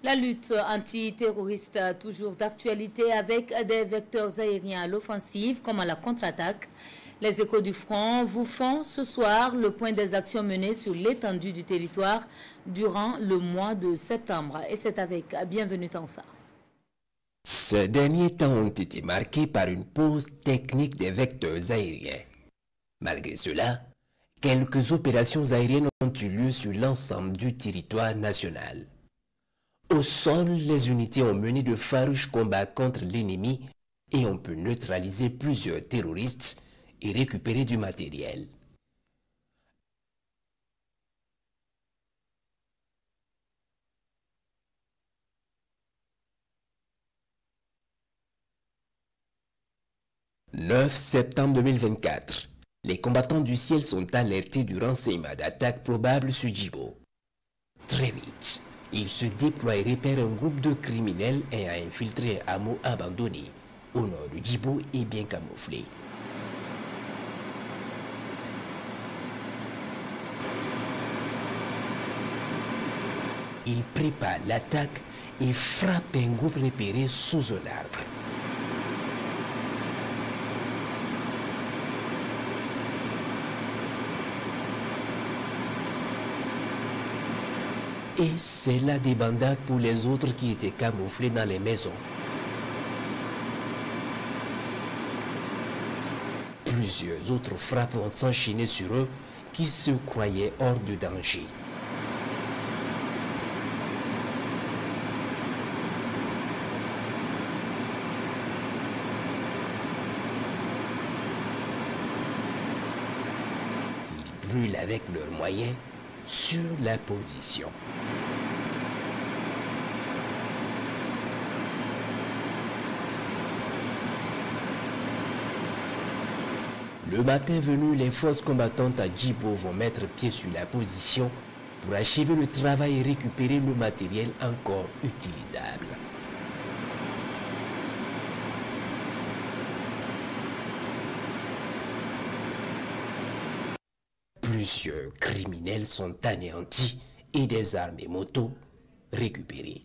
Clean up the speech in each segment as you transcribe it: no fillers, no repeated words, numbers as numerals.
La lutte antiterroriste toujours d'actualité avec des vecteurs aériens à l'offensive comme à la contre-attaque. Les Échos du front vous font ce soir le point des actions menées sur l'étendue du territoire durant le mois de septembre. Et c'est avec Bienvenue Tansa. Ces derniers temps ont été marqués par une pause technique des vecteurs aériens. Malgré cela, quelques opérations aériennes ont eu lieu sur l'ensemble du territoire national. Au sol, les unités ont mené de farouches combats contre l'ennemi et on peut neutraliser plusieurs terroristes et récupérer du matériel. « 9 septembre 2024. Les combattants du ciel sont alertés du renseignement d'attaque probable sur Djibo. Très vite, ils se déploient et repèrent un groupe de criminels ayant infiltré un hameau abandonné au nord de Djibo et bien camouflé. Ils préparent l'attaque et frappent un groupe repéré sous un arbre. Et c'est la débandade pour les autres qui étaient camouflés dans les maisons. Plusieurs autres frappes vont s'enchaîner sur eux qui se croyaient hors de danger. Ils brûlent avec leurs moyens sur la position. Le matin venu, les forces combattantes à Djibo vont mettre pied sur la position pour achever le travail et récupérer le matériel encore utilisable. Plusieurs criminels sont anéantis et des armes et motos récupérées.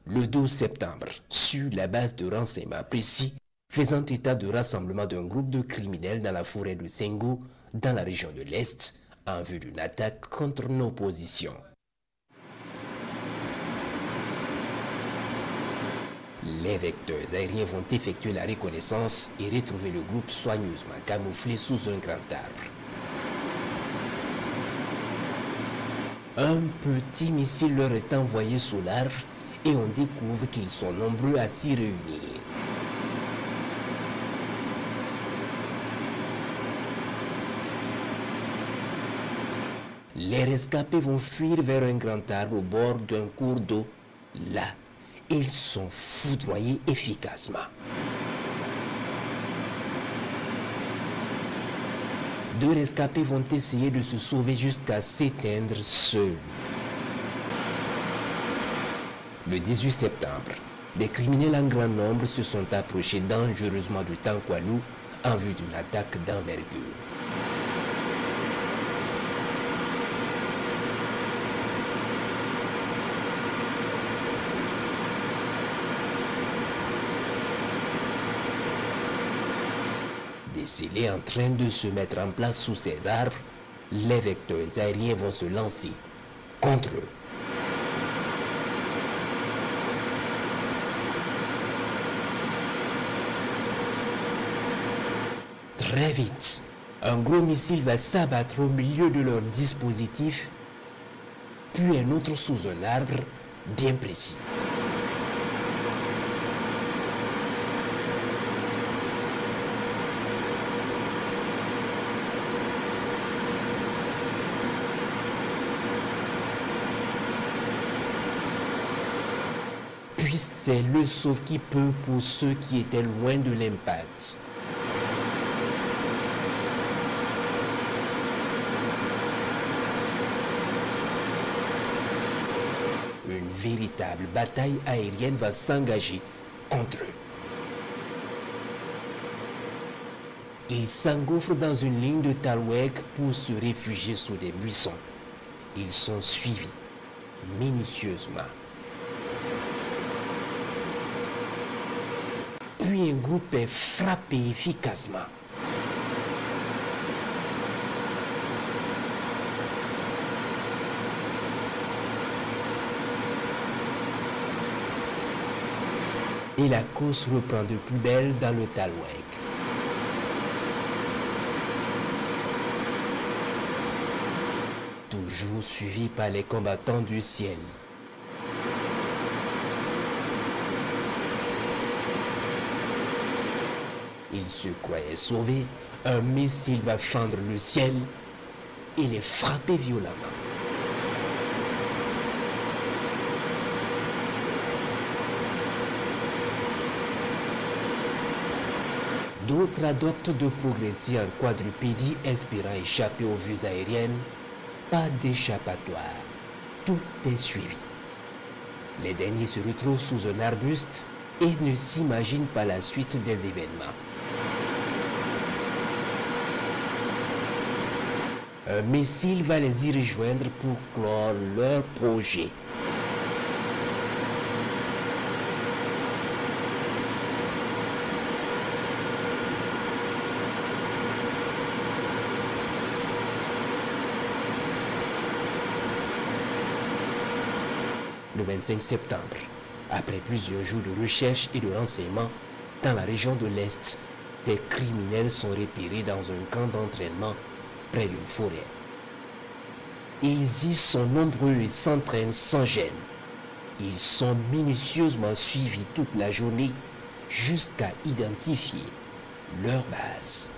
Le 12 septembre, sur la base de renseignements précis, faisant état de rassemblement d'un groupe de criminels dans la forêt de Sengo, dans la région de l'Est, en vue d'une attaque contre nos positions. Les vecteurs aériens vont effectuer la reconnaissance et retrouver le groupe soigneusement camouflé sous un grand arbre. Un petit missile leur est envoyé sous l'arbre et on découvre qu'ils sont nombreux à s'y réunir. Les rescapés vont fuir vers un grand arbre au bord d'un cours d'eau. Là, ils sont foudroyés efficacement. Deux rescapés vont essayer de se sauver jusqu'à s'éteindre seuls. Le 18 septembre, des criminels en grand nombre se sont approchés dangereusement de Tankwalou en vue d'une attaque d'envergure. Décelés en train de se mettre en place sous ces arbres, les vecteurs aériens vont se lancer contre eux. Très vite, un gros missile va s'abattre au milieu de leur dispositif, puis un autre sous un arbre bien précis. Puis c'est le sauve-qui-peut pour ceux qui étaient loin de l'impact. Une véritable bataille aérienne va s'engager contre eux. Ils s'engouffrent dans une ligne de Talweg pour se réfugier sous des buissons. Ils sont suivis minutieusement. Puis un groupe est frappé efficacement. Et la course reprend de plus belle dans le Talweg. Toujours suivi par les combattants du ciel. Ils se croyaient sauvés, un missile va fendre le ciel et les frapper violemment. D'autres adoptent de progresser en quadrupédie, espérant échapper aux vues aériennes. Pas d'échappatoire. Tout est suivi. Les derniers se retrouvent sous un arbuste et ne s'imaginent pas la suite des événements. Un missile va les y rejoindre pour clore leur projet. Le 25 septembre, après plusieurs jours de recherche et de renseignements, dans la région de l'Est, des criminels sont repérés dans un camp d'entraînement près d'une forêt. Ils y sont nombreux et s'entraînent sans gêne. Ils sont minutieusement suivis toute la journée jusqu'à identifier leur base.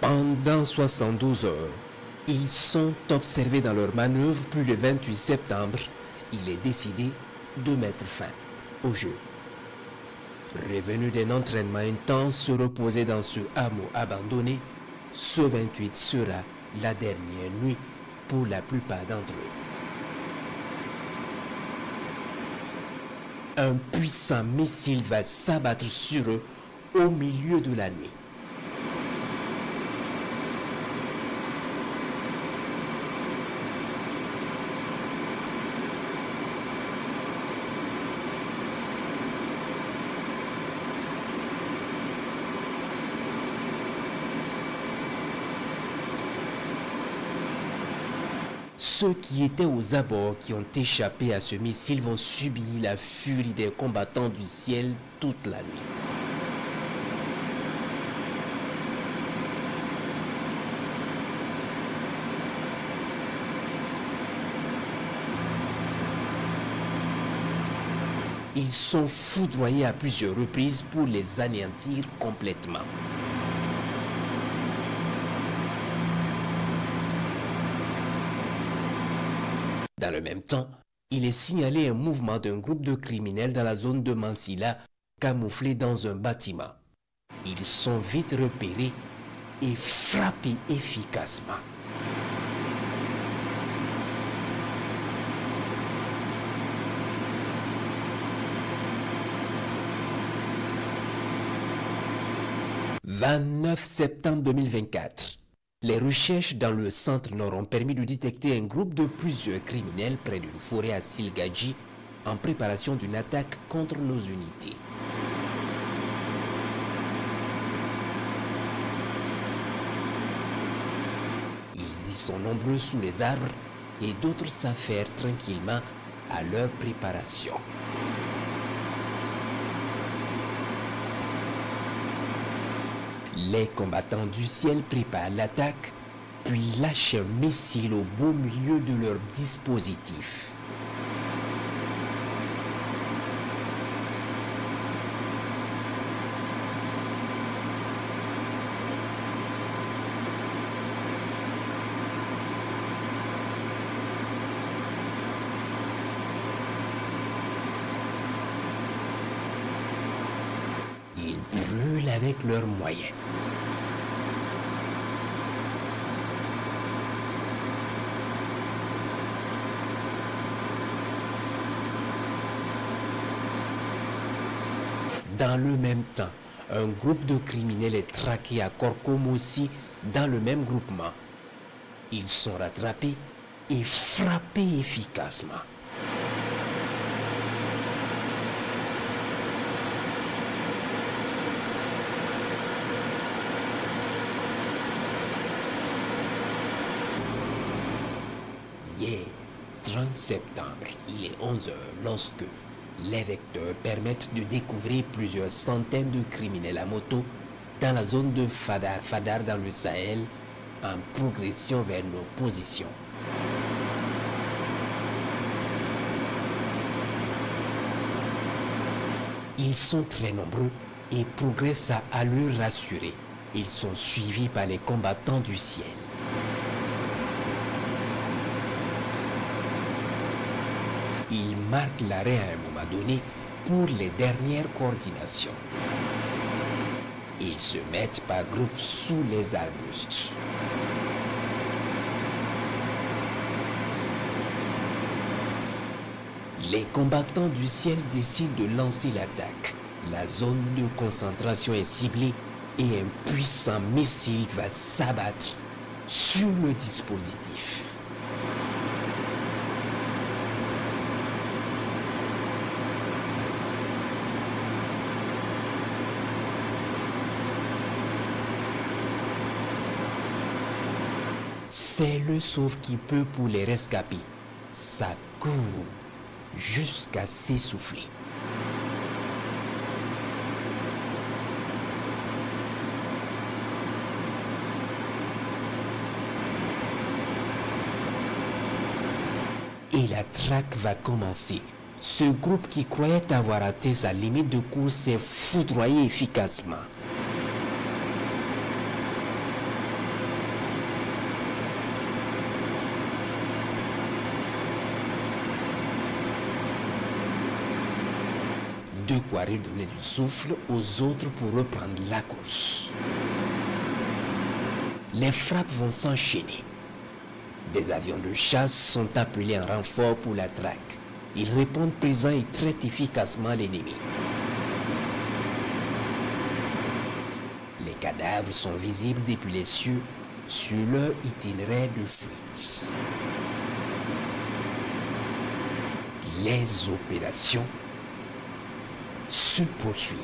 Pendant 72 heures, ils sont observés dans leur manœuvre, puis le 28 septembre, il est décidé de mettre fin au jeu. Revenus d'un entraînement intense, se reposer dans ce hameau abandonné, ce 28 sera la dernière nuit pour la plupart d'entre eux. Un puissant missile va s'abattre sur eux au milieu de la nuit. Ceux qui étaient aux abords, qui ont échappé à ce missile, vont subir la furie des combattants du ciel toute la nuit. Ils sont foudroyés à plusieurs reprises pour les anéantir complètement. Dans le même temps, il est signalé un mouvement d'un groupe de criminels dans la zone de Mansilla, camouflés dans un bâtiment. Ils sont vite repérés et frappés efficacement. « 29 septembre 2024. Les recherches dans le centre nord ont permis de détecter un groupe de plusieurs criminels près d'une forêt à Silgadji en préparation d'une attaque contre nos unités. Ils y sont nombreux sous les arbres et d'autres s'affairent tranquillement à leur préparation. Les combattants du ciel préparent l'attaque, puis lâchent un missile au beau milieu de leur dispositif. Ils brûlent avec leurs moyens. Dans le même temps, un groupe de criminels est traqué à Korkom aussi dans le même groupement. Ils sont rattrapés et frappés efficacement. Hier, 30 septembre, il est 11 h lorsque les vecteurs permettent de découvrir plusieurs centaines de criminels à moto dans la zone de Fadar dans le Sahel, en progression vers nos positions. Ils sont très nombreux et progressent à allure rassurée. Ils sont suivis par les combattants du ciel. Ils marquent l'arrêt à un moment donné pour les dernières coordinations. Ils se mettent par groupe sous les arbustes. Les combattants du ciel décident de lancer l'attaque. La zone de concentration est ciblée et un puissant missile va s'abattre sur le dispositif. C'est le sauve-qui-peut pour les rescapés. Ça court jusqu'à s'essouffler. Et la traque va commencer. Ce groupe qui croyait avoir atteint sa limite de course s'est foudroyé efficacement. De quoi redonner du souffle aux autres pour reprendre la course. Les frappes vont s'enchaîner. Des avions de chasse sont appelés en renfort pour la traque. Ils répondent présents et traitent efficacement l'ennemi. Les cadavres sont visibles depuis les cieux sur leur itinéraire de fuite. Les opérations se poursuivent.